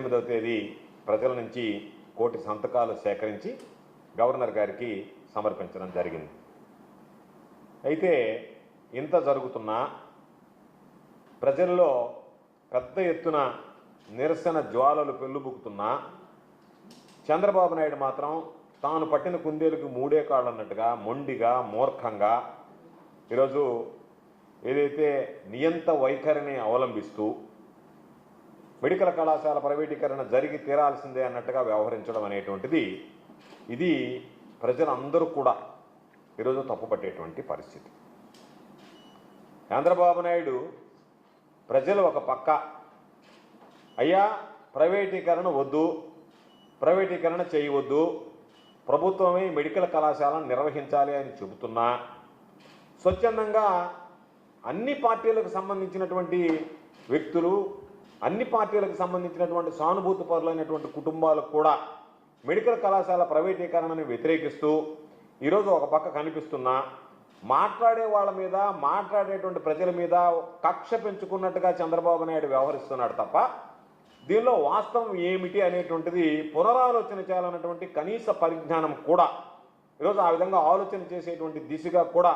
28వ తేదీ ప్రజల నుంచి 1 కోటి సంతకాలు సేకరించి గవర్నర్ గారికి సమర్పించడం జరిగింది. అయితే ఇంత జరుగుతున్నా ప్రజల్లో పెద్ద ఎత్తున నిరసన జ్వాలలు పెళ్ళుబుకుతున్నా చంద్రబాబు నాయుడు మాత్రం తాను పట్టిన కుందేలుకు 3 కాళ్ళు అన్నట్టుగా మొండిగా మూర్ఖంగా ఈరోజు ఏదైతే నియంత వైఖరిని అవలంబిస్తూ మెడికల్ కళాశాల ప్రైవేటీకరణ జరిగి తీరాల్సిందే అన్నట్టుగా వ్యవహరించడం అనేటువంటిది ఇది ప్రజలందరూ కూడా ఈరోజు తప్పుపట్టేటువంటి పరిస్థితి. చంద్రబాబు నాయుడు ప్రజలు ఒక పక్క అయ్యా ప్రైవేటీకరణ వద్దు, ప్రైవేటీకరణ చేయవద్దు, ప్రభుత్వమే మెడికల్ కళాశాలను నిర్వహించాలి అని చెబుతున్నా స్వచ్ఛందంగా అన్ని పార్టీలకు సంబంధించినటువంటి వ్యక్తులు, అన్ని పార్టీలకు సంబంధించినటువంటి సానుభూతి పరులైనటువంటి కుటుంబాలకు కూడా మెడికల్ కళాశాల ప్రైవేటీకరణను వ్యతిరేకిస్తూ ఈరోజు ఒక పక్క కనిపిస్తున్నా మాట్లాడే వాళ్ళ మీద, మాట్లాడేటువంటి ప్రజల మీద కక్ష పెంచుకున్నట్టుగా చంద్రబాబు నాయుడు వ్యవహరిస్తున్నాడు తప్ప దీనిలో వాస్తవం ఏమిటి అనేటువంటిది పునరాలోచన చేయాలన్నటువంటి కనీస పరిజ్ఞానం కూడా ఈరోజు ఆ విధంగా ఆలోచన చేసేటువంటి దిశగా కూడా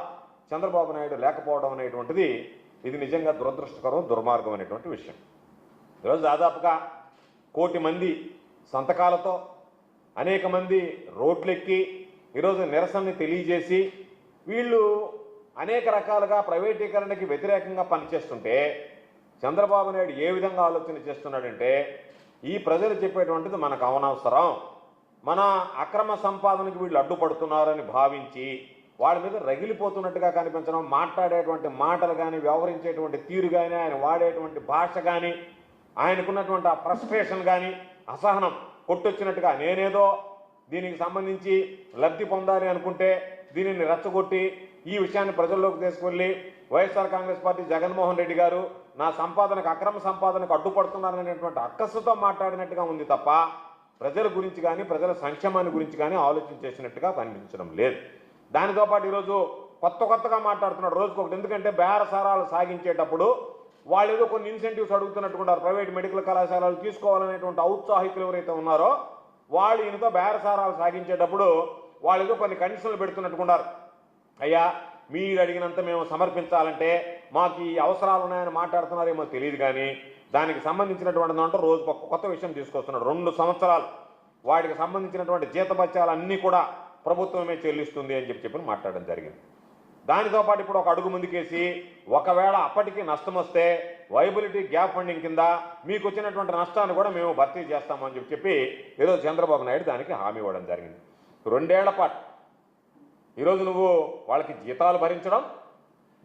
చంద్రబాబు నాయుడు లేకపోవడం అనేటువంటిది ఇది నిజంగా దురదృష్టకరం, దుర్మార్గం అనేటువంటి విషయం. ఈరోజు దాదాపుగా 1 కోటి మంది సంతకాలతో అనేక మంది రోడ్లెక్కి ఈరోజు నిరసనని తెలియజేసి వీళ్ళు అనేక రకాలుగా ప్రైవేటీకరణకి వ్యతిరేకంగా పనిచేస్తుంటే చంద్రబాబు నాయుడు ఏ విధంగా ఆలోచన చేస్తున్నాడంటే ఈ ప్రజలు చెప్పేటువంటిది మనకు అనవసరం, మన అక్రమ సంపాదనకు వీళ్ళు అడ్డుపడుతున్నారని భావించి వాళ్ళ మీద రగిలిపోతున్నట్టుగా కనిపించడం, మాట్లాడేటువంటి మాటలు కానీ, వ్యవహరించేటువంటి తీరు కానీ, ఆయన వాడేటువంటి భాష కానీ, ఆయనకున్నటువంటి ఆ ఫ్రస్ట్రేషన్ కానీ, అసహనం కొట్టొచ్చినట్టుగా నేనేదో దీనికి సంబంధించి లబ్ధి పొందాలి అనుకుంటే దీనిని రెచ్చగొట్టి ఈ విషయాన్ని ప్రజల్లోకి తీసుకువెళ్ళి వైఎస్ఆర్ కాంగ్రెస్ పార్టీ జగన్మోహన్ రెడ్డి గారు నా సంపాదనకు, అక్రమ సంపాదనకు అడ్డుపడుతున్నారనేటువంటి అక్కసుతో మాట్లాడినట్టుగా ఉంది తప్ప ప్రజల గురించి కానీ, ప్రజల సంక్షేమాన్ని గురించి కానీ ఆలోచన చేసినట్టుగా కనిపించడం లేదు. దానితో పాటు ఈరోజు కొత్తగా మాట్లాడుతున్నాడు రోజుకు ఒకటి. ఎందుకంటే బేరసారాలు సాగించేటప్పుడు వాళ్ళు ఏదో కొన్ని ఇన్సెంటివ్స్ అడుగుతున్నట్టుకుంటారు. ప్రైవేట్ మెడికల్ కళాశాలలు తీసుకోవాలనేటువంటి ఔత్సాహికులు ఎవరైతే ఉన్నారో వాళ్ళు ఈయనతో బేరసారాలు సాగించేటప్పుడు వాళ్ళు ఏదో కొన్ని కండిషన్లు పెడుతున్నట్టుకున్నారు. అయ్యా మీరు అడిగినంత మేము సమర్పించాలంటే మాకు ఈ అవసరాలు ఉన్నాయని మాట్లాడుతున్నారేమో తెలియదు, కానీ దానికి సంబంధించినటువంటి దాంట్లో రోజుకు ఒక కొత్త విషయం తీసుకొస్తున్నాడు. 2 సంవత్సరాలు వాటికి సంబంధించినటువంటి జీతభత్యాలన్నీ కూడా ప్రభుత్వమే చెల్లిస్తుంది అని చెప్పి మాట్లాడడం జరిగింది. దానితో పాటు ఇప్పుడు ఒక అడుగు ముందుకేసి ఒకవేళ అప్పటికి నష్టం వస్తే వైబిలిటీ గ్యాప్ ఫండింగ్ కింద మీకు వచ్చినటువంటి నష్టాన్ని కూడా మేము భర్తీ చేస్తామని చెప్పి ఈరోజు చంద్రబాబు నాయుడు దానికి హామీ ఇవ్వడం జరిగింది. 2 ఏళ్ల పాటు ఈరోజు నువ్వు వాళ్ళకి జీతాలు భరించడం,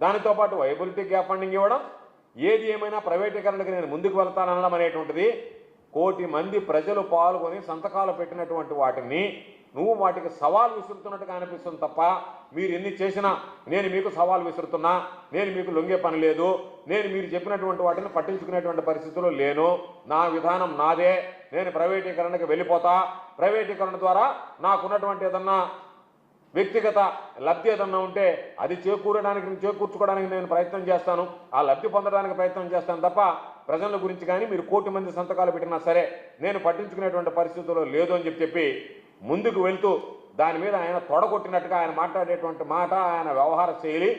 దానితో పాటు వైబిలిటీ గ్యాప్ ఫండింగ్ ఇవ్వడం, ఏది ఏమైనా ప్రైవేటీకరణకి నేను ముందుకు వెళ్తానడం అనేటువంటిది 1 కోటి మంది ప్రజలు పాల్గొని సంతకాలు పెట్టినటువంటి వాటిని నువ్వు వాటికి సవాల్ విసురుతున్నట్టుగా అనిపిస్తుంది తప్ప మీరు ఎన్ని చేసినా నేను మీకు సవాల్ విసురుతున్నా, నేను మీకు లొంగే పని లేదు, నేను మీరు చెప్పినటువంటి వాటిని పట్టించుకునేటువంటి పరిస్థితుల్లో లేను, నా విధానం నాదే, నేను ప్రైవేటీకరణకి వెళ్ళిపోతా, ప్రైవేటీకరణ ద్వారా నాకున్నటువంటి ఏదన్నా వ్యక్తిగత లబ్ధి ఏదన్నా ఉంటే అది చేకూర్చుకోవడానికి నేను ప్రయత్నం చేస్తాను, ఆ లబ్ధి పొందడానికి ప్రయత్నం చేస్తాను తప్ప ప్రజల గురించి కానీ మీరు 1 కోటి మంది సంతకాలు పెట్టినా సరే నేను పట్టించుకునేటువంటి పరిస్థితుల్లో లేదు అని చెప్పి ముందుకు వెళ్తూ దాని మీద ఆయన తొడగొట్టినట్టుగా ఆయన మాట్లాడేటువంటి మాట, ఆయన వ్యవహార శైలి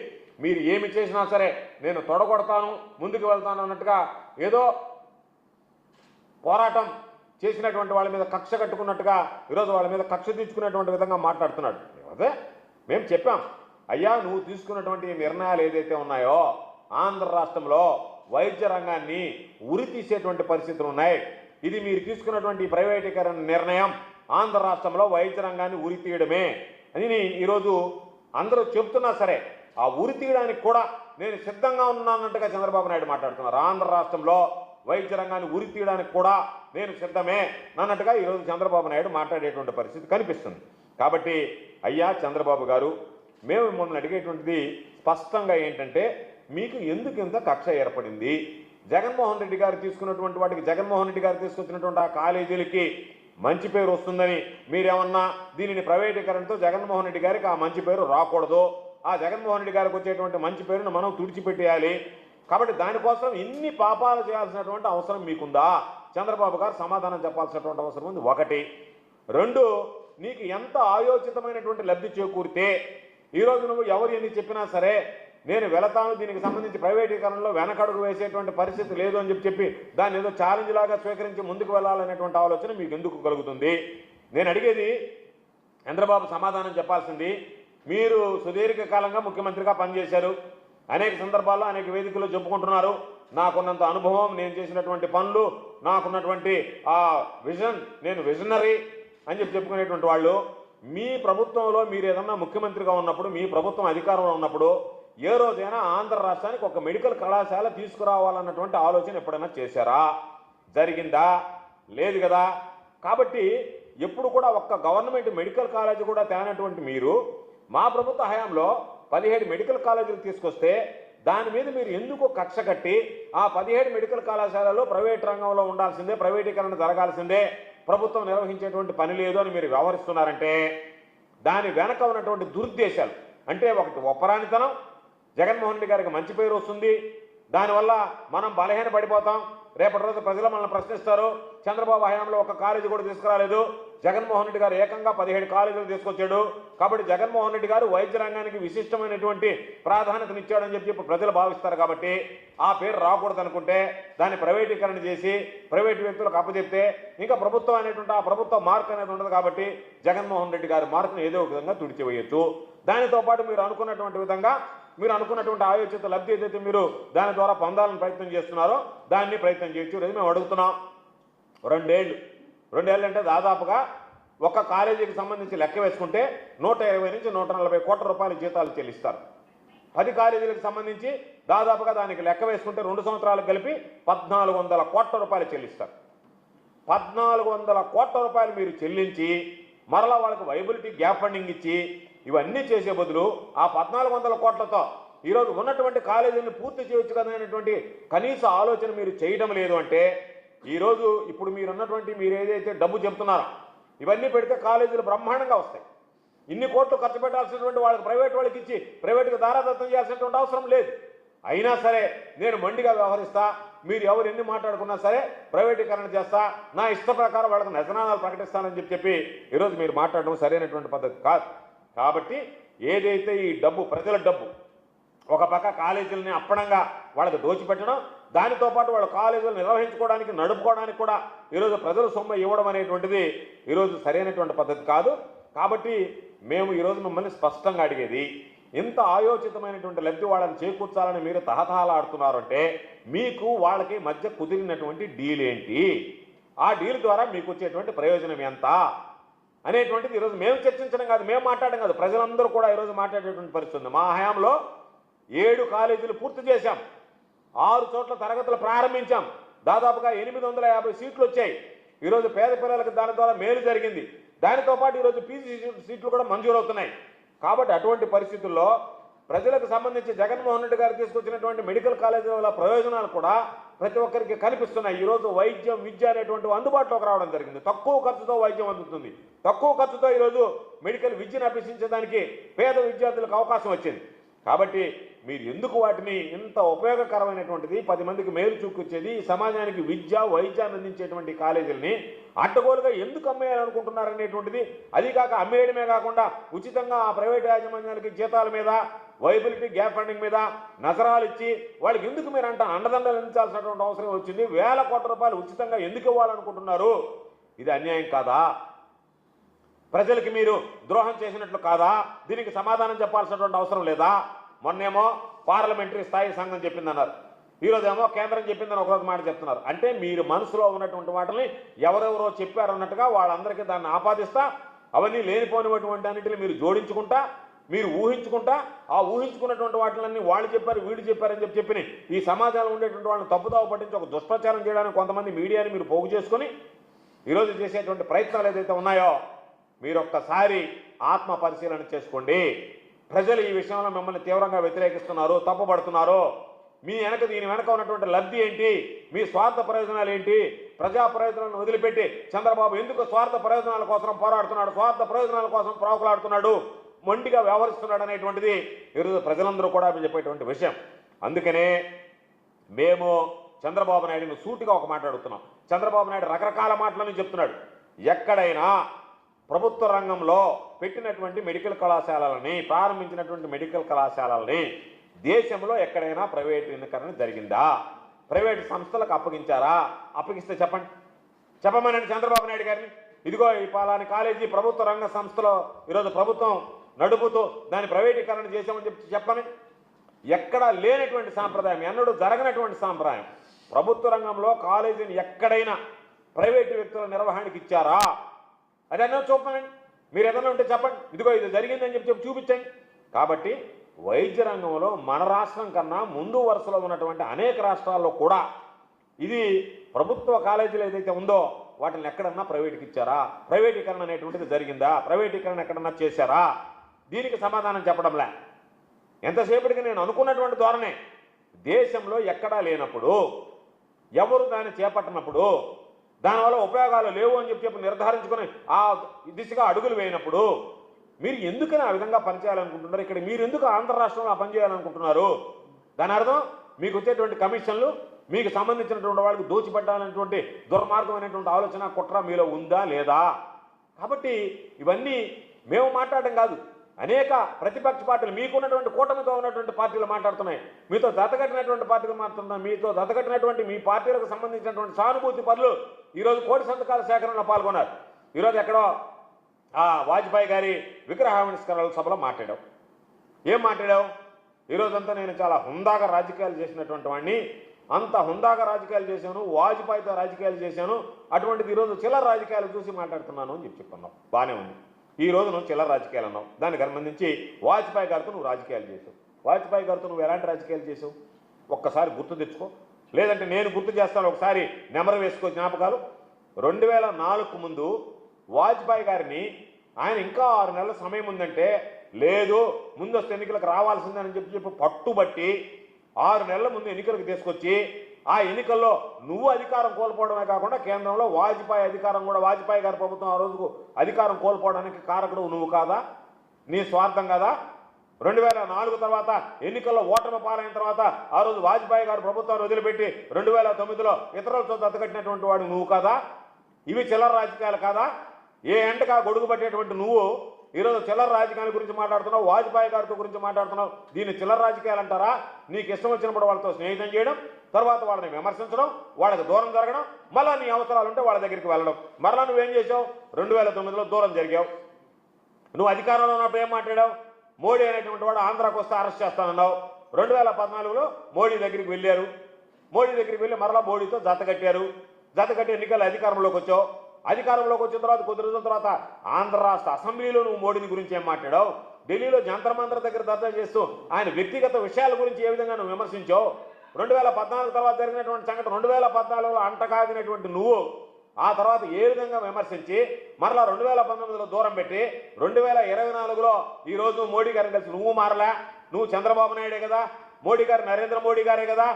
మీరు ఏమి చేసినా సరే నేను తొడగొడతాను, ముందుకు వెళ్తాను అన్నట్టుగా ఏదో పోరాటం చేసినటువంటి వాళ్ళ మీద కక్ష కట్టుకున్నట్టుగా ఈరోజు వాళ్ళ మీద కక్ష తీర్చుకునేటువంటి విధంగా మాట్లాడుతున్నాడు. అదే మేము చెప్పాం, అయ్యా నువ్వు తీసుకున్నటువంటి నిర్ణయాలు ఏదైతే ఉన్నాయో ఆంధ్ర రాష్ట్రంలో వైద్య రంగాన్ని ఉరి తీసేటువంటి పరిస్థితులు ఉన్నాయి. ఇది మీరు తీసుకున్నటువంటి ప్రైవేటీకరణ నిర్ణయం ఆంధ్ర రాష్ట్రంలో వైద్య రంగాన్ని ఉరి తీయడమే అని ఈరోజు అందరూ చెప్తున్నా సరే ఆ ఉరి తీయడానికి కూడా నేను సిద్ధంగా ఉన్నానన్నట్టుగా చంద్రబాబు నాయుడు మాట్లాడుతున్నారు. ఆంధ్ర రాష్ట్రంలో వైద్య రంగాన్ని ఉరి తీయడానికి కూడా నేను సిద్ధమే అన్నట్టుగా ఈరోజు చంద్రబాబు నాయుడు మాట్లాడేటువంటి పరిస్థితి కనిపిస్తుంది. కాబట్టి అయ్యా చంద్రబాబు గారు, మేము మిమ్మల్ని అడిగేటువంటిది స్పష్టంగా ఏంటంటే మీకు ఎందుకు ఇంత కక్ష ఏర్పడింది? జగన్మోహన్ రెడ్డి గారు తీసుకున్నటువంటి వాటికి, జగన్మోహన్ రెడ్డి గారు తీసుకొచ్చినటువంటి ఆ కాలేజీలకి మంచి పేరు వస్తుందని మీరేమన్నా దీనిని ప్రైవేటీకరణతో జగన్మోహన్ రెడ్డి గారికి ఆ మంచి పేరు రాకూడదు, ఆ జగన్మోహన్ రెడ్డి గారికి వచ్చేటువంటి మంచి పేరును మనం తుడిచిపెట్టేయాలి, కాబట్టి దానికోసం ఇన్ని పాపాలు చేయాల్సినటువంటి అవసరం మీకుందా చంద్రబాబు గారు సమాధానం చెప్పాల్సినటువంటి అవసరం ఉంది. ఒకటి. రెండు, నీకు ఎంత ఆయోచితమైనటువంటి లబ్ధి చేకూరితే ఈరోజు నువ్వు ఎవరు ఎన్ని చెప్పినా సరే నేను వెళతాను, దీనికి సంబంధించి ప్రైవేటీకరణలో వెనకడుగు వేసేటువంటి పరిస్థితి లేదు అని చెప్పి దాన్ని ఏదో ఛాలెంజ్ లాగా స్వీకరించి ముందుకు వెళ్ళాలనేటువంటి ఆలోచన మీకు ఎందుకు కలుగుతుంది? నేను అడిగేది, చంద్రబాబు సమాధానం చెప్పాల్సింది, మీరు సుదీర్ఘకాలంగా ముఖ్యమంత్రిగా పనిచేశారు, అనేక సందర్భాల్లో అనేక వేదికల్లో చెప్పుకుంటున్నారు, నాకున్నంత అనుభవం, నేను చేసినటువంటి పనులు, నాకున్నటువంటి ఆ విజన్, నేను విజనరీ అని చెప్పుకునేటువంటి వాళ్ళు, మీ ప్రభుత్వంలో మీరు ఏదన్నా ముఖ్యమంత్రిగా ఉన్నప్పుడు, మీ ప్రభుత్వం అధికారంలో ఉన్నప్పుడు ఏ రోజైనా ఆంధ్ర రాష్ట్రానికి ఒక మెడికల్ కళాశాల తీసుకురావాలన్నటువంటి ఆలోచన ఎప్పుడైనా చేశారా? జరిగిందా? లేదు కదా. కాబట్టి ఎప్పుడు కూడా ఒక్క గవర్నమెంట్ మెడికల్ కాలేజీ కూడా తేనటువంటి మీరు మా ప్రభుత్వ హయాంలో 17 మెడికల్ కాలేజీలు తీసుకొస్తే దాని మీద మీరు ఎందుకు కక్ష కట్టి ఆ 17 మెడికల్ కళాశాలలో ప్రైవేట్ రంగంలో ఉండాల్సిందే, ప్రైవేటీకరణ జరగాల్సిందే, ప్రభుత్వం నిర్వహించేటువంటి పని లేదు అని మీరు వ్యవహరిస్తున్నారంటే దాని వెనక ఉన్నటువంటి దురుద్దేశాలు, అంటే ఒకటి ఒప్పరానితనం, జగన్మోహన్ రెడ్డి గారికి మంచి పేరు వస్తుంది, దానివల్ల మనం బలహీన పడిపోతాం, రేపటి రోజు ప్రజలు మనల్ని ప్రశ్నిస్తారు, చంద్రబాబు హయాంలో ఒక కాలేజీ కూడా తీసుకురాలేదు, జగన్మోహన్ రెడ్డి గారు ఏకంగా 17 కాలేజీలు తీసుకొచ్చాడు, కాబట్టి జగన్మోహన్ రెడ్డి గారు వైద్య రంగానికి విశిష్టమైనటువంటి ప్రాధాన్యతనిచ్చాడని చెప్పి ప్రజలు భావిస్తారు. కాబట్టి ఆ పేరు రాకూడదు అనుకుంటే దాన్ని ప్రైవేటీకరణ చేసి ప్రైవేటు వ్యక్తులకు అప్పచెప్తే ఇంకా ప్రభుత్వం అనేటువంటి ఆ ప్రభుత్వ మార్క్ అనేది ఉండదు. కాబట్టి జగన్మోహన్ రెడ్డి గారి మార్కును ఏదో ఒక విధంగా తుడిచివేయచ్చు. దానితో పాటు మీరు అనుకున్నటువంటి విధంగా మీరు అనుకున్నటువంటి ఆయోచిత లబ్ధి ఏదైతే మీరు దాని ద్వారా పొందాలని ప్రయత్నం చేస్తున్నారో దాన్ని ప్రయత్నం చేయొచ్చు. లేదు మేము అడుగుతున్నాం, 2 ఏళ్ళు అంటే దాదాపుగా ఒక కాలేజీకి సంబంధించి లెక్క వేసుకుంటే 120 నుంచి 140 కోట్ల రూపాయల జీతాలు చెల్లిస్తారు. 10 కాలేజీలకు సంబంధించి దాదాపుగా దానికి లెక్క వేసుకుంటే 2 సంవత్సరాలకు కలిపి 1400 కోట్ల రూపాయలు చెల్లిస్తారు. 1400 కోట్ల రూపాయలు మీరు చెల్లించి మరలా వాళ్ళకి వైబిలిటీ గ్యాప్ ఫండింగ్ ఇచ్చి ఇవన్నీ చేసే బదులు ఆ 1400 కోట్లతో ఈరోజు ఉన్నటువంటి కాలేజీలను పూర్తి చేయొచ్చు కదా అనేటువంటి కనీస ఆలోచన మీరు చేయడం లేదు. అంటే ఈరోజు ఇప్పుడు మీరు ఏదైతే డబ్బు చెప్తున్నారో ఇవన్నీ పెడితే కాలేజీలు బ్రహ్మాండంగా వస్తాయి. ఇన్ని కోట్లు ఖర్చు పెట్టాల్సినటువంటి వాళ్ళకి ప్రైవేట్ వాళ్ళకి ఇచ్చి ప్రైవేట్కి దారాదత్తం చేయాల్సినటువంటి అవసరం లేదు. అయినా సరే నేను మొండిగా వ్యవహరిస్తా, మీరు ఎవరు ఎన్ని మాట్లాడుకున్నా సరే ప్రైవేటీకరణ చేస్తా, నా ఇష్ట ప్రకారం వాళ్ళకి నిజనాలు ప్రకటిస్తానని చెప్పి ఈరోజు మీరు మాట్లాడడం సరైనటువంటి పద్ధతి కాదు. కాబట్టి ఏదైతే ఈ డబ్బు, ప్రజల డబ్బు, ఒక పక్క కాలేజీలని అప్పనంగా వాళ్ళకి దోచిపెట్టడం, దానితో పాటు వాళ్ళ కాలేజీలు నిర్వహించుకోవడానికి నడుపుకోవడానికి కూడా ఈరోజు ప్రజల సొమ్ము ఇవ్వడం అనేటువంటిది ఈరోజు సరైనటువంటి పద్ధతి కాదు. కాబట్టి మేము ఈరోజు మిమ్మల్ని స్పష్టంగా అడిగేది, ఇంత ఆయోచితమైనటువంటి లబ్ధి వాళ్ళని చేకూర్చాలని మీరు తహతహలాడుతున్నారంటే మీకు వాళ్ళకి మధ్య కుదిరినటువంటి డీల్ ఏంటి, ఆ డీల్ ద్వారా మీకు వచ్చేటువంటి ప్రయోజనం ఎంత అనేటువంటిది ఈరోజు మేము చర్చించడం కాదు, మేము మాట్లాడడం కాదు, ప్రజలందరూ కూడా ఈరోజు మాట్లాడేటువంటి పరిస్థితి ఉంది. మా హయాంలో 7 కాలేజీలు పూర్తి చేశాం, 6 చోట్ల తరగతులు ప్రారంభించాం, దాదాపుగా 850 సీట్లు వచ్చాయి. ఈరోజు పేద పిల్లలకు దాని ద్వారా మేలు జరిగింది. దానితో పాటు ఈరోజు పీజీ సీట్లు కూడా మంజూరవుతున్నాయి. కాబట్టి అటువంటి పరిస్థితుల్లో ప్రజలకు సంబంధించి జగన్మోహన్ రెడ్డి గారు తీసుకొచ్చినటువంటి మెడికల్ కాలేజీల ప్రయోజనాలు కూడా ప్రతి ఒక్కరికి కనిపిస్తున్నాయి. ఈరోజు వైద్యం, విద్య అనేటువంటి అందుబాటులోకి రావడం జరిగింది. తక్కువ ఖర్చుతో వైద్యం అందుతుంది, తక్కువ ఖర్చుతో ఈరోజు మెడికల్ విద్యను అభ్యసించడానికి పేద విద్యార్థులకు అవకాశం వచ్చింది. కాబట్టి మీరు ఎందుకు వాటిని ఇంత ఉపయోగకరమైనటువంటిది, 10 మందికి మేలు చూపించేది, సమాజానికి విద్య వైద్యాన్ని అందించేటువంటి కాలేజీలని అడ్డగోలుగా ఎందుకు అమ్మేయాలనుకుంటున్నారనేటువంటిది, అది కాక అమ్మేయడమే కాకుండా ఉచితంగా ఆ ప్రైవేట్ యాజమాన్యాలకి జీతాల మీద, వైబిలిటీ గ్యాప్ ఫండింగ్ మీద నజరాలు ఇచ్చి వాళ్ళకి ఎందుకు మీరు అండదండలు అందించాల్సినటువంటి అవసరం వచ్చింది? 1000 కోట్ల రూపాయలు ఉచితంగా ఎందుకు ఇవ్వాలనుకుంటున్నారు? ఇది అన్యాయం కాదా? ప్రజలకి మీరు ద్రోహం చేసినట్లు కాదా? దీనికి సమాధానం చెప్పాల్సినటువంటి అవసరం లేదా? మొన్నేమో పార్లమెంటరీ స్థాయి సంఘం చెప్పిందన్నారు, ఈరోజేమో కేంద్రం చెప్పిందని ఒకరోజు మాట చెప్తున్నారు. అంటే మీరు మనసులో ఉన్నటువంటి వాటిని ఎవరెవరో చెప్పారన్నట్టుగా వాళ్ళందరికీ దాన్ని ఆపాదిస్తా, అవన్నీ లేనిపోయినటువంటి అన్నింటిని మీరు జోడించుకుంటా, మీరు ఊహించుకుంటా, ఆ ఊహించుకున్నటువంటి వాటిలన్నీ వాళ్ళు చెప్పారు వీళ్ళు చెప్పారని చెప్పి ఈ సమాజంలో ఉండేటువంటి వాళ్ళని తప్పుదావ పట్టించి ఒక దుష్ప్రచారం చేయడానికి కొంతమంది మీడియాని మీరు పోగు చేసుకొని ఈరోజు చేసేటువంటి ప్రయత్నాలు ఏదైతే ఉన్నాయో మీరు ఒక్కసారి ఆత్మ పరిశీలన చేసుకోండి. ప్రజలు ఈ విషయంలో మిమ్మల్ని తీవ్రంగా వ్యతిరేకిస్తున్నారు, తప్పుపడుతున్నారు. మీ దీని వెనక ఉన్నటువంటి లబ్ధి ఏంటి, మీ స్వార్థ ప్రయోజనాలు ఏంటి? ప్రజా ప్రయోజనాలను వదిలిపెట్టి చంద్రబాబు ఎందుకు స్వార్థ ప్రయోజనాల కోసం పోరాడుతున్నాడు, స్వార్థ ప్రయోజనాల కోసం ప్రాకులాడుతున్నాడు, మొండిగా వ్యవహరిస్తున్నాడు అనేటువంటిది ఈరోజు ప్రజలందరూ కూడా చెప్పేటువంటి విషయం. అందుకనే మేము చంద్రబాబు నాయుడుని సూటిగా ఒక మాట అడుగుతున్నాం. చంద్రబాబు నాయుడు రకరకాల మాటలని చెప్తున్నాడు. ఎక్కడైనా ప్రభుత్వ రంగంలో పెట్టినటువంటి మెడికల్ కళాశాలలని, ప్రారంభించినటువంటి మెడికల్ కళాశాలలని దేశంలో ఎక్కడైనా ప్రైవేటీకరణ జరిగిందా? ప్రైవేటు సంస్థలకు అప్పగించారా? అప్పగిస్తే చెప్పండి, చెప్పమనండి చంద్రబాబు నాయుడు గారిని. ఇదిగో ఈ పలాని కాలేజీ ప్రభుత్వ రంగ సంస్థలో ఈరోజు ప్రభుత్వం నడుపుతూ దాన్ని ప్రైవేటీకరణ చేశామని చెప్పని. ఎక్కడా లేనటువంటి సాంప్రదాయం, ఎన్నడూ జరగనటువంటి సాంప్రదాయం. ప్రభుత్వ రంగంలో కాలేజీని ఎక్కడైనా ప్రైవేటు వ్యక్తుల నిర్వహణకి ఇచ్చారా? అదన్నా చూపండి. మీరు ఏదైనా ఉంటే చెప్పండి, ఇదిగో ఇది జరిగిందని చెప్పి చూపించండి. కాబట్టి వైద్య రంగంలో మన రాష్ట్రం కన్నా ముందు వరుసలో ఉన్నటువంటి అనేక రాష్ట్రాల్లో కూడా ఇది ప్రభుత్వ కాలేజీలు ఏదైతే ఉందో వాటిని ఎక్కడన్నా ప్రైవేట్కి ఇచ్చారా? ప్రైవేటీకరణ అనేటువంటిది జరిగిందా? ప్రైవేటీకరణ ఎక్కడన్నా చేశారా? దీనికి సమాధానం చెప్పడంలే. ఎంతసేపటికి నేను అనుకున్నటువంటి ధోరణే. దేశంలో ఎక్కడా లేనప్పుడు, ఎవరు దాన్ని చేపట్టినప్పుడు, దానివల్ల ఉపయోగాలు లేవు అని చెప్పి నిర్ధారించుకొని ఆ దిశగా అడుగులు వేయినప్పుడు మీరు ఎందుకని ఆ విధంగా పనిచేయాలనుకుంటున్నారు? ఇక్కడ మీరు ఎందుకు ఆంధ్ర రాష్ట్రంలో ఆ పని చేయాలనుకుంటున్నారు? దాని అర్థం మీకు వచ్చేటువంటి కమిషన్లు మీకు సంబంధించినటువంటి వాళ్ళకి దోచిపెట్టాలనేటువంటి దుర్మార్గమైనటువంటి ఆలోచన, కుట్ర మీలో ఉందా లేదా? కాబట్టి ఇవన్నీ మేము మాట్లాడడం కాదు, అనేక ప్రతిపక్ష పార్టీలు, మీకున్నటువంటి కూటమితో ఉన్నటువంటి పార్టీలు మాట్లాడుతున్నాయి, మీతో దత్తకట్టినటువంటి పార్టీలు మాట్లాడుతున్నాయి. మీతో దత్తకట్టినటువంటి మీ పార్టీలకు సంబంధించినటువంటి సానుభూతి పనులు ఈరోజు కోటి సంతకాల సేకరణలో పాల్గొన్నారు. ఈరోజు ఎక్కడో ఆ వాజ్పేయి గారి విగ్రహావిష్కరణ సభలో మాట్లాడావు. ఏం మాట్లాడావు? ఈరోజంతా నేను చాలా హుందాగా రాజకీయాలు చేసినటువంటి వాడిని, అంత హుందాగా రాజకీయాలు చేశాను, వాజ్పేయితో రాజకీయాలు చేశాను, అటువంటిది ఈరోజు చిల్లర రాజకీయాలు చూసి మాట్లాడుతున్నాను అని చెప్పుకున్నావు. బాగానే ఉంది. ఈ రోజు నువ్వు చిల్లర రాజకీయాలు అన్నావు. దానికి సంబంధించి వాజ్పేయి గారితో నువ్వు రాజకీయాలు చేసావు. వాజ్పేయి గారితో నువ్వు ఎలాంటి రాజకీయాలు చేసావు ఒక్కసారి గుర్తు తెచ్చుకో. లేదంటే నేను గుర్తు చేస్తాను, ఒకసారి నెమరు వేసుకో జ్ఞాపకాలు. 2004కు ముందు వాజ్పేయి గారిని ఆయన ఇంకా 6 నెలల సమయం ఉందంటే, లేదు ముందస్తు ఎన్నికలకు రావాల్సిందని చెప్పి పట్టుబట్టి 6 నెలల ముందు ఎన్నికలకు తీసుకొచ్చి ఆ ఎన్నికల్లో నువ్వు అధికారం కోల్పోవడమే కాకుండా కేంద్రంలో వాజ్పేయి అధికారం కూడా, వాజ్పేయి గారి ప్రభుత్వం ఆ రోజుకు అధికారం కోల్పోవడానికి కారకుడు నువ్వు కాదా? నీ స్వార్థం కదా? 2004 తర్వాత ఎన్నికల్లో ఓటమి పాలైన తర్వాత ఆ రోజు వాజ్పేయి గారు ప్రభుత్వాన్ని వదిలిపెట్టి 2009లో ఇతరులతో దత్తకట్టినటువంటి వాడు నువ్వు కాదా? ఇవి చిల్లర రాజకీయాలు కాదా? ఏ ఎండగా గొడుగు పట్టేటువంటి నువ్వు ఈరోజు చిల్లర రాజకీయాల గురించి మాట్లాడుతున్నావు, వాజ్పేయి గారితో గురించి మాట్లాడుతున్నావు. దీన్ని చిల్లర రాజకీయాలు అంటారా? నీకు ఇష్టం వచ్చినప్పుడు వాళ్ళతో స్నేహితం చేయడం, తర్వాత వాళ్ళని విమర్శించడం, వాళ్ళకి దూరం జరగడం, మళ్ళీ నీ అవసరాలు ఉంటే వాళ్ళ దగ్గరికి వెళ్ళడం. మరలా నువ్వేం చేసావు? 2009లో దూరం జరిగావు. నువ్వు అధికారంలో ఉన్నప్పుడు ఏం మాట్లాడావు? మోడీ అనేటువంటి వాడు ఆంధ్రాకు వస్తే అరెస్ట్ చేస్తానన్నావు. 2014లో మోడీ దగ్గరికి వెళ్ళారు. మోడీ దగ్గరికి వెళ్ళి మరలా మోడీతో జతకట్టారు. జతకట్టి ఎన్నికల అధికారంలోకి వచ్చావు. అధికారంలోకి వచ్చిన తర్వాత కొద్ది రోజుల తర్వాత ఆంధ్ర రాష్ట్ర అసెంబ్లీలో నువ్వు మోడీని గురించి ఏం మాట్లాడావు? ఢిల్లీలో జంతర్ మంతర్ దగ్గర ధర్నా చేస్తూ ఆయన వ్యక్తిగత విషయాల గురించి ఏ విధంగా నువ్వు విమర్శించావు? 2014 తర్వాత జరిగినటువంటి సంఘటన 2014లో అంటకాగినటువంటి నువ్వు ఆ తర్వాత ఏ విధంగా విమర్శించి మరలా 2019లో దూరం పెట్టి 2024లో ఈరోజు మోడీ గారిని కలిసి నువ్వు మారలే. నువ్వు చంద్రబాబు నాయుడే కదా, మోడీ గారు నరేంద్ర మోడీ గారే కదా.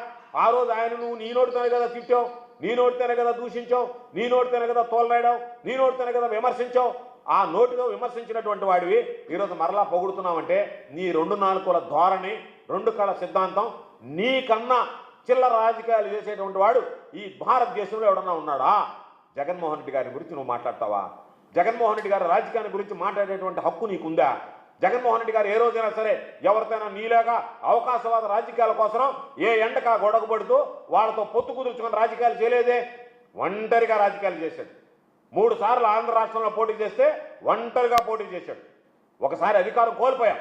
ఆ రోజు ఆయన నువ్వు నీ నోటితోనే కదా తిట్టావు, నీ నోటితోనే కదా దూషించావు, నీ నోటితోనే కదా తోలరాడావు, నీ నోటితోనే కదా విమర్శించావు. ఆ నోటితో విమర్శించినటువంటి వాడివి ఈరోజు మరలా పొగుడుతున్నావంటే నీ 2 నాలుకల ధోరణి, 2 కళ సిద్ధాంతం, నీకన్నా చిల్లర రాజకీయాలు చేసేటువంటి వాడు ఈ భారతదేశంలో ఎవడన్నా ఉన్నాడా? జగన్మోహన్ రెడ్డి గారి గురించి నువ్వు మాట్లాడతావా? జగన్మోహన్ రెడ్డి గారి రాజకీయాన్ని గురించి మాట్లాడేటువంటి హక్కు నీకుందా? జగన్మోహన్ రెడ్డి గారు ఏ రోజైనా సరే ఎవరికైనా నీలాగా అవకాశవాద రాజకీయాల కోసం ఏ ఎండకా గొడవపడుతూ వాళ్ళతో పొత్తు కుదుర్చుకుని రాజకీయాలు చేయలేదే. ఒంటరిగా రాజకీయాలు చేశాడు. 3 సార్లు ఆంధ్ర రాష్ట్రంలో పోటీ చేస్తే ఒంటరిగా పోటీ చేశాడు. ఒకసారి అధికారం కోల్పోయాం,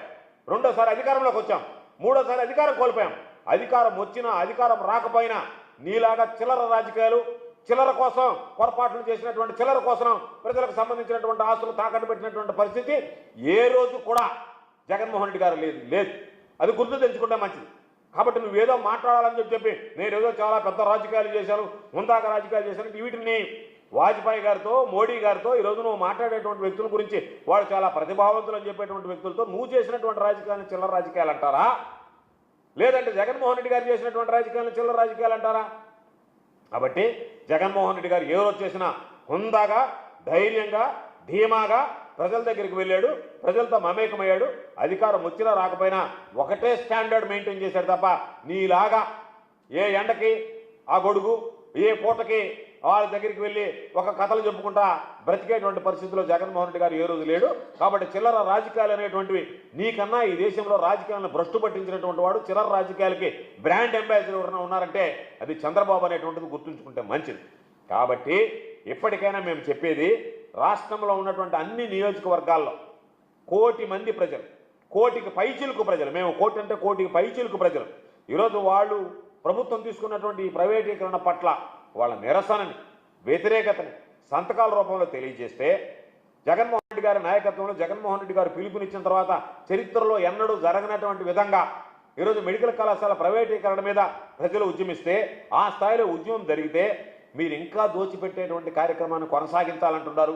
రెండోసారి అధికారంలోకి వచ్చాం, మూడోసారి అధికారం కోల్పోయాం. అధికారం వచ్చినా అధికారం రాకపోయినా నీలాగా చిల్లర రాజకీయాలు, చిల్లర కోసం పొరపాట్లు చేసినటువంటి చిల్లర కోసం ప్రజలకు సంబంధించినటువంటి ఆస్తులు తాకట్టు పెట్టినటువంటి పరిస్థితి ఏ రోజు కూడా జగన్మోహన్ రెడ్డి గారు లేదు. అది గుర్తు తెచ్చుకుంటే మంచిది. కాబట్టి నువ్వేదో మాట్లాడాలని చెప్పి నేనేదో చాలా పెద్ద రాజకీయాలు చేశాను, ముందాక రాజకీయాలు చేశాను, వీటిని వాజ్పేయి గారితో మోడీ గారితో ఈరోజు నువ్వు మాట్లాడేటువంటి వ్యక్తుల గురించి వాళ్ళు చాలా ప్రతిభావంతులు అని చెప్పేటువంటి వ్యక్తులతో నువ్వు చేసినటువంటి రాజకీయాలను చిల్లర రాజకీయాలు అంటారా? లేదంటే జగన్మోహన్ రెడ్డి గారు చేసినటువంటి రాజకీయాలను చిల్లర రాజకీయాలు అంటారా? కాబట్టి జగన్మోహన్ రెడ్డి గారు ఏ రోజు చేసినా హుందాగా, ధైర్యంగా, ధీమాగా ప్రజల దగ్గరికి వెళ్ళాడు, ప్రజలతో మమేకమయ్యాడు. అధికారం వచ్చినా రాకపోయినా ఒకటే స్టాండర్డ్ మెయింటైన్ చేశాడు తప్ప నీలాగా ఏ ఎండకి ఆ గొడుగు, ఏ పూటకి వాళ్ళ దగ్గరికి వెళ్ళి ఒక కథలు చెప్పుకుంటా బ్రతికేటువంటి పరిస్థితిలో జగన్మోహన్ రెడ్డి గారు ఏ రోజు లేడు. కాబట్టి చిల్లర రాజకీయాలు అనేటువంటివి నీకన్నా ఈ దేశంలో రాజకీయాలను భ్రష్టు పట్టించినటువంటి వాడు, చిల్లర రాజకీయాలకి బ్రాండ్ అంబాసిడర్ ఎవరైనా ఉన్నారంటే అది చంద్రబాబు అనేటువంటిది గుర్తుంచుకుంటే మంచిది. కాబట్టి ఇప్పటికైనా మేము చెప్పేది, రాష్ట్రంలో ఉన్నటువంటి అన్ని నియోజకవర్గాల్లో 1 కోటి మంది ప్రజలు, 1 కోటికి పైచిలుకు ప్రజలు, మేము 1 కోటి అంటే 1 కోటికి పైచిలుకు ప్రజలు ఈరోజు వాళ్ళు ప్రభుత్వం తీసుకున్నటువంటి ఈ ప్రైవేటీకరణ పట్ల వాళ్ళ నిరసనని, వ్యతిరేకతని సంతకాల రూపంలో తెలియజేస్తే, జగన్మోహన్ రెడ్డి గారి నాయకత్వంలో జగన్మోహన్ రెడ్డి గారు పిలుపునిచ్చిన తర్వాత చరిత్రలో ఎన్నడూ జరగనటువంటి విధంగా ఈరోజు మెడికల్ కళాశాల ప్రైవేటీకరణ మీద ప్రజలు ఉద్యమిస్తే, ఆ స్థాయిలో ఉద్యమం జరిగితే మీరు ఇంకా దోచిపెట్టేటువంటి కార్యక్రమాన్ని కొనసాగించాలంటున్నారు.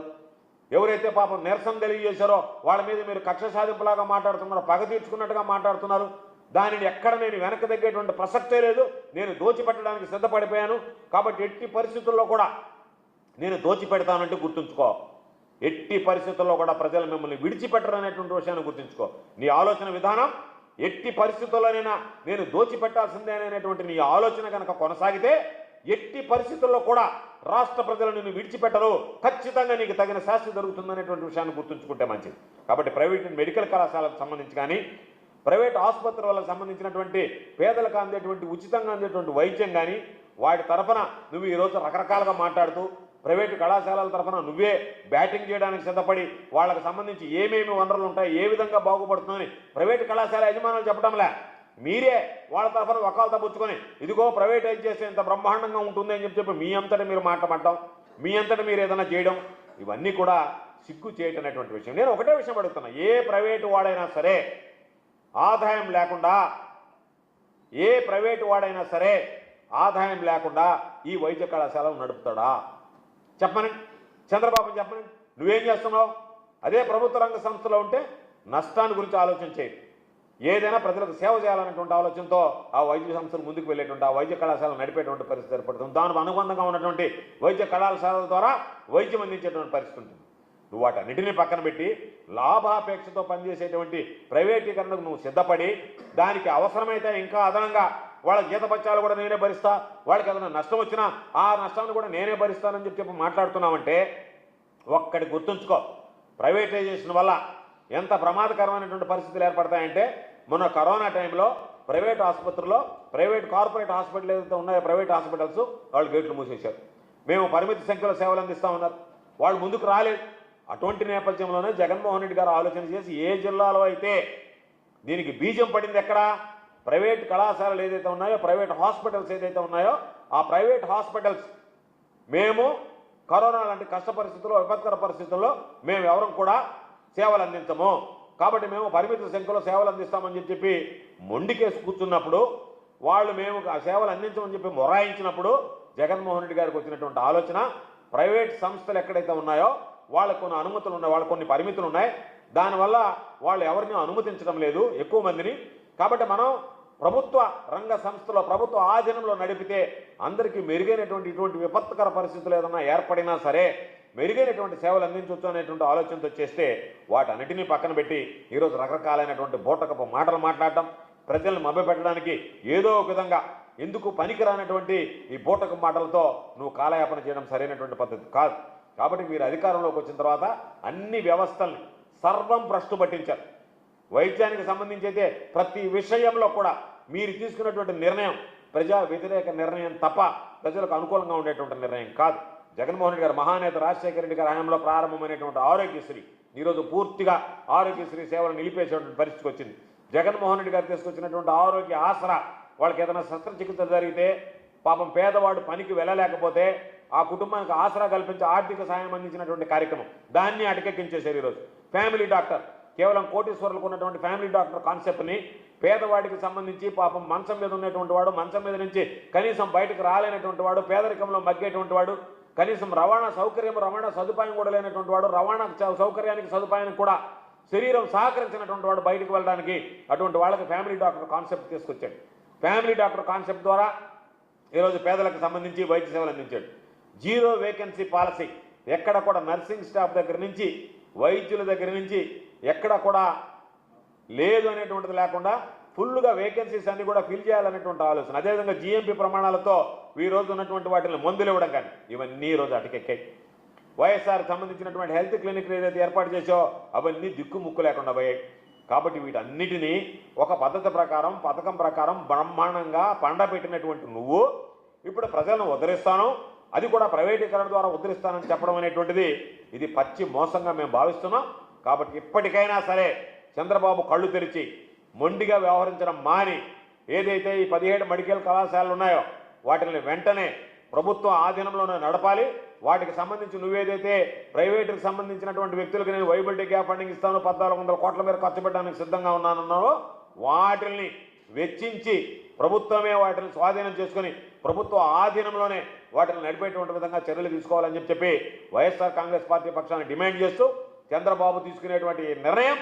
ఎవరైతే పాపం నిరసన తెలియజేశారో వాళ్ళ మీద మీరు కక్ష సాధింపులాగా మాట్లాడుతున్నారు, పగ తీర్చుకున్నట్టుగా మాట్లాడుతున్నారు. దానిని ఎక్కడ నేను వెనక్కి తగ్గేటువంటి ప్రసక్తే లేదు. నేను దోచిపెట్టడానికి సిద్ధపడిపోయాను. కాబట్టి ఎట్టి పరిస్థితుల్లో కూడా నేను దోచిపెడతానంటే గుర్తుంచుకో. ఎట్టి పరిస్థితుల్లో కూడా ప్రజలు మిమ్మల్ని విడిచిపెట్టరనేటువంటి విషయాన్ని గుర్తుంచుకో. నీ ఆలోచన విధానం ఎట్టి పరిస్థితుల్లోనైనా నేను దోచిపెట్టాల్సిందే అనేటువంటి నీ ఆలోచన కనుక కొనసాగితే ఎట్టి పరిస్థితుల్లో కూడా రాష్ట్ర ప్రజలు నిన్ను విడిచిపెట్టరు. ఖచ్చితంగా నీకు తగిన శాస్తి జరుగుతుందనేటువంటి విషయాన్ని గుర్తుంచుకుంటే మంచిది. కాబట్టి ప్రైవేట్ మెడికల్ కళాశాలకు సంబంధించి కానీ, ప్రైవేట్ ఆసుపత్రులకు సంబంధించినటువంటి పేదలకు అందేటువంటి ఉచితంగా అందేటువంటి వైద్యం కానీ, వాటి తరఫున నువ్వు ఈరోజు రకరకాలుగా మాట్లాడుతూ ప్రైవేటు కళాశాలల తరఫున నువ్వే బ్యాటింగ్ చేయడానికి సిద్ధపడి వాళ్ళకి సంబంధించి ఏమేమి వనరులు ఉంటాయి, ఏ విధంగా బాగుపడుతుందని ప్రైవేటు కళాశాల యజమానులు చెప్పడంలే, మీరే వాళ్ళ తరఫున వకాలత పుచ్చుకొని ఇదిగో ప్రైవేటైజ్ చేస్తే ఇంత బ్రహ్మాండంగా ఉంటుంది అని చెప్పి మీ అంతటా మీరు మాట్లాడటం, మీ అంతటా మీరు ఏదైనా చేయడం, ఇవన్నీ కూడా సిగ్గు చేయటనేటువంటి విషయం. నేను ఒకటే విషయం అడుగుతున్నా, ఏ ప్రైవేటు వాడైనా సరే ఆదాయం లేకుండా, ఏ ప్రైవేటు వాడైనా సరే ఆదాయం లేకుండా ఈ వైద్య కళాశాలను నడుపుతాడా? చెప్పనండి, చంద్రబాబు చెప్పనండి. నువ్వేం చేస్తున్నావు? అదే ప్రభుత్వ రంగ సంస్థలో ఉంటే నష్టాన్ని గురించి ఆలోచన చేయి. ఏదైనా ప్రజలకు సేవ చేయాలనేటువంటి ఆలోచనతో ఆ వైద్య సంస్థలు ముందుకు వెళ్ళేటువంటి, ఆ వైద్య కళాశాలను నడిపేటువంటి పరిస్థితి ఏర్పడుతుంది. దానికి అనుబంధంగా ఉన్నటువంటి వైద్య కళాశాలల ద్వారా వైద్యం అందించేటువంటి పరిస్థితి ఉంటుంది. నువ్వు వాటన్నిటినీ పక్కన పెట్టి లాభాపేక్షతో పనిచేసేటువంటి ప్రైవేటీకరణకు నువ్వు సిద్ధపడి, దానికి అవసరమైతే ఇంకా అదనంగా వాళ్ళ జీతపత్యాలు కూడా నేనే భరిస్తా, వాళ్ళకి ఏదైనా నష్టం వచ్చినా ఆ నష్టాన్ని కూడా నేనే భరిస్తానని చెప్పి మాట్లాడుతున్నామంటే ఒక్కటి గుర్తుంచుకో, ప్రైవేటైజేషన్ వల్ల ఎంత ప్రమాదకరమైనటువంటి పరిస్థితులు ఏర్పడతాయంటే, మొన్న కరోనా టైంలో ప్రైవేట్ ఆసుపత్రుల్లో, ప్రైవేట్ కార్పొరేట్ హాస్పిటల్ ఏదైతే ఉన్నాయో ప్రైవేట్ హాస్పిటల్స్ వాళ్ళు గేట్లు మూసేశారు. మేము పరిమిత సంఖ్యలో సేవలు అందిస్తామన్నారు, వాళ్ళు ముందుకు రాలేదు. అటువంటి నేపథ్యంలోనే జగన్మోహన్ రెడ్డి గారు ఆలోచన చేసి ఏ జిల్లాలో అయితే దీనికి బీజం పడింది, ఎక్కడ ప్రైవేట్ కళాశాలలు ఏదైతే ఉన్నాయో, ప్రైవేట్ హాస్పిటల్స్ ఏదైతే ఉన్నాయో, ఆ ప్రైవేట్ హాస్పిటల్స్ మేము కరోనా లాంటి కష్ట పరిస్థితుల్లో, విపత్కర పరిస్థితుల్లో మేము ఎవరం కూడా సేవలు అందించము, కాబట్టి మేము పరిమిత సంఖ్యలో సేవలు అందిస్తామని చెప్పి మొండికేసి కూర్చున్నప్పుడు, వాళ్ళు మేము ఆ సేవలు అందించమని చెప్పి మొరాయించినప్పుడు జగన్మోహన్ రెడ్డి గారికి వచ్చినటువంటి ఆలోచన, ప్రైవేట్ సంస్థలు ఎక్కడైతే ఉన్నాయో వాళ్ళకు కొన్ని అనుమతులు ఉన్నాయి, వాళ్ళకు కొన్ని పరిమితులు ఉన్నాయి, దానివల్ల వాళ్ళు ఎవరిని అనుమతించడం లేదు ఎక్కువ మందిని. కాబట్టి మనం ప్రభుత్వ రంగ సంస్థలో, ప్రభుత్వ ఆధీనంలో నడిపితే అందరికీ మెరుగైనటువంటి ఇటువంటి విపత్కర పరిస్థితులు ఏదైనా ఏర్పడినా సరే మెరుగైనటువంటి సేవలు అందించవచ్చు అనేటువంటి ఆలోచనతో చేస్తే, వాటన్నిటినీ పక్కన పెట్టి ఈరోజు రకరకాలైనటువంటి బోటకపు మాటలు మాట్లాడటం, ప్రజల్ని మభ్యపెట్టడానికి ఏదో ఒక విధంగా ఎందుకు పనికిరానటువంటి ఈ బోటకపు మాటలతో నువ్వు కాలయాపన చేయడం సరైనటువంటి పద్ధతి కాదు. కాబట్టి మీరు అధికారంలోకి వచ్చిన తర్వాత అన్ని వ్యవస్థల్ని సర్వం భ్రష్టు పట్టించారు. వైద్యానికి సంబంధించి అయితే ప్రతి విషయంలో కూడా మీరు తీసుకున్నటువంటి నిర్ణయం ప్రజా వ్యతిరేక నిర్ణయం తప్ప ప్రజలకు అనుకూలంగా ఉండేటువంటి నిర్ణయం కాదు. జగన్మోహన్ రెడ్డి గారు, మహానేత రాజశేఖర రెడ్డి గారి హయాంలో ప్రారంభమైనటువంటి ఆరోగ్యశ్రీ ఈరోజు పూర్తిగా ఆరోగ్యశ్రీ సేవలు నిలిపేసేటువంటి పరిస్థితికి వచ్చింది. జగన్మోహన్ రెడ్డి గారు తీసుకొచ్చినటువంటి ఆరోగ్య ఆసరా, వాళ్ళకి ఏదైనా శస్త్రచికిత్స జరిగితే పాపం పేదవాడు పనికి వెళ్ళలేకపోతే ఆ కుటుంబానికి ఆసరా కల్పించి ఆర్థిక సాయం అందించినటువంటి కార్యక్రమం, దాన్ని అటకెక్కించేశారు. ఈరోజు ఫ్యామిలీ డాక్టర్, కేవలం కోటీశ్వరులకు ఉన్నటువంటి ఫ్యామిలీ డాక్టర్ కాన్సెప్ట్ని పేదవాడికి సంబంధించి, పాపం మంచం మీద ఉన్నటువంటి వాడు, మంచం మీద నుంచి కనీసం బయటకు రాలేనటువంటి వాడు, పేదరికంలో మగ్గేటువంటి వాడు, కనీసం రవాణా సదుపాయం కూడా లేనటువంటి వాడు, రవాణా సౌకర్యానికి సదుపాయానికి కూడా శరీరం సహకరించినటువంటి వాడు బయటకు వెళ్ళడానికి, అటువంటి వాళ్ళకి ఫ్యామిలీ డాక్టర్ కాన్సెప్ట్ తీసుకొచ్చాడు. ఫ్యామిలీ డాక్టర్ కాన్సెప్ట్ ద్వారా ఈరోజు పేదలకు సంబంధించి వైద్య సేవలు అందించాడు. 0 వేకెన్సీ పాలసీ, ఎక్కడ కూడా నర్సింగ్ స్టాఫ్ దగ్గర నుంచి, వైద్యుల దగ్గర నుంచి ఎక్కడ కూడా లేదు అనేటువంటిది లేకుండా ఫుల్గా వేకెన్సీస్ అన్ని కూడా ఫిల్ చేయాలనేటువంటి ఆలోచన. అదేవిధంగా జీఎంపీ ప్రమాణాలతో ఈ రోజు ఉన్నటువంటి వాటిని మందులు ఇవ్వడం కానీ ఇవన్నీ ఈ రోజు అటకెక్కాయి. వైఎస్ఆర్ సంబంధించినటువంటి హెల్త్ క్లినిక్ ఏదైతే ఏర్పాటు చేసో అవన్నీ దిక్కుముక్కు లేకుండా పోయాయి. కాబట్టి వీటన్నిటినీ ఒక పద్ధతి ప్రకారం పథకం ప్రకారం బ్రహ్మాండంగా పండబెట్టినటువంటి నువ్వు ఇప్పుడు ప్రజలను ఉద్ధరిస్తాను, అది కూడా ప్రైవేటీకరణ ద్వారా ఉద్ధరిస్తానని చెప్పడం అనేటువంటిది ఇది పచ్చి మోసంగా మేము భావిస్తున్నాం. కాబట్టి ఇప్పటికైనా సరే చంద్రబాబు కళ్ళు తెరిచి మొండిగా వ్యవహరించడం మాని ఏదైతే ఈ 17 మెడికల్ కళాశాలలు ఉన్నాయో వాటిని వెంటనే ప్రభుత్వం ఆధీనంలోనే నడపాలి. వాటికి సంబంధించి నువ్వేదైతే ప్రైవేటుకి సంబంధించినటువంటి వ్యక్తులకు నేను వైబిలిటీ గ్యాప్ ఫండింగ్ ఇస్తాను 1400 కోట్ల మేర ఖర్చు పెట్టడానికి సిద్ధంగా ఉన్నానన్నావో వాటిని వెచ్చించి ప్రభుత్వమే వాటిని స్వాధీనం చేసుకుని ప్రభుత్వ ఆధీనంలోనే వాటిని నడిపేటువంటి విధంగా చర్యలు తీసుకోవాలని చెప్పి వైఎస్ఆర్ కాంగ్రెస్ పార్టీ పక్షాన్ని డిమాండ్ చేస్తూ చంద్రబాబు తీసుకునేటువంటి నిర్ణయం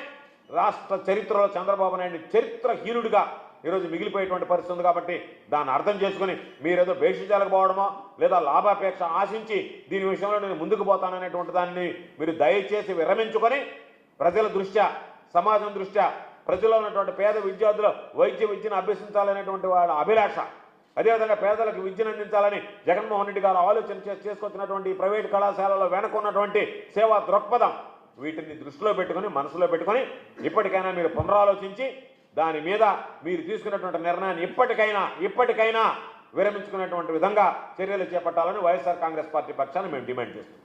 రాష్ట్ర చరిత్రలో చంద్రబాబు నాయుడు చరిత్రహీనుడిగా ఈరోజు మిగిలిపోయేటువంటి పరిస్థితి ఉంది. కాబట్టి దాన్ని అర్థం చేసుకుని మీరేదో భేషజాలకు పోవడమో లేదా లాభాపేక్ష ఆశించి దీని విషయంలో నేను ముందుకు పోతాననేటువంటి దాన్ని మీరు దయచేసి విరమించుకొని ప్రజల దృష్ట్యా సమాజం దృష్ట్యా ప్రజల్లో ఉన్నటువంటి పేద విద్యార్థులు వైద్య విద్యను అభ్యసించాలనేటువంటి వాళ్ళ అభిలాష, అదేవిధంగా పేదలకు విద్యను అందించాలని జగన్మోహన్ రెడ్డి గారు ఆలోచన చేసుకొచ్చినటువంటి ప్రైవేటు కళాశాలలో వెనకున్నటువంటి సేవా దృక్పథం వీటిని దృష్టిలో పెట్టుకుని మనసులో పెట్టుకొని ఇప్పటికైనా మీరు పునరాలోచించి దాని మీద మీరు తీసుకున్నటువంటి నిర్ణయాన్ని ఇప్పటికైనా విరమించుకునేటువంటి విధంగా చర్యలు చేపట్టాలని వైఎస్ఆర్ కాంగ్రెస్ పార్టీ పక్షాన్ని మేము డిమాండ్ చేస్తున్నాం.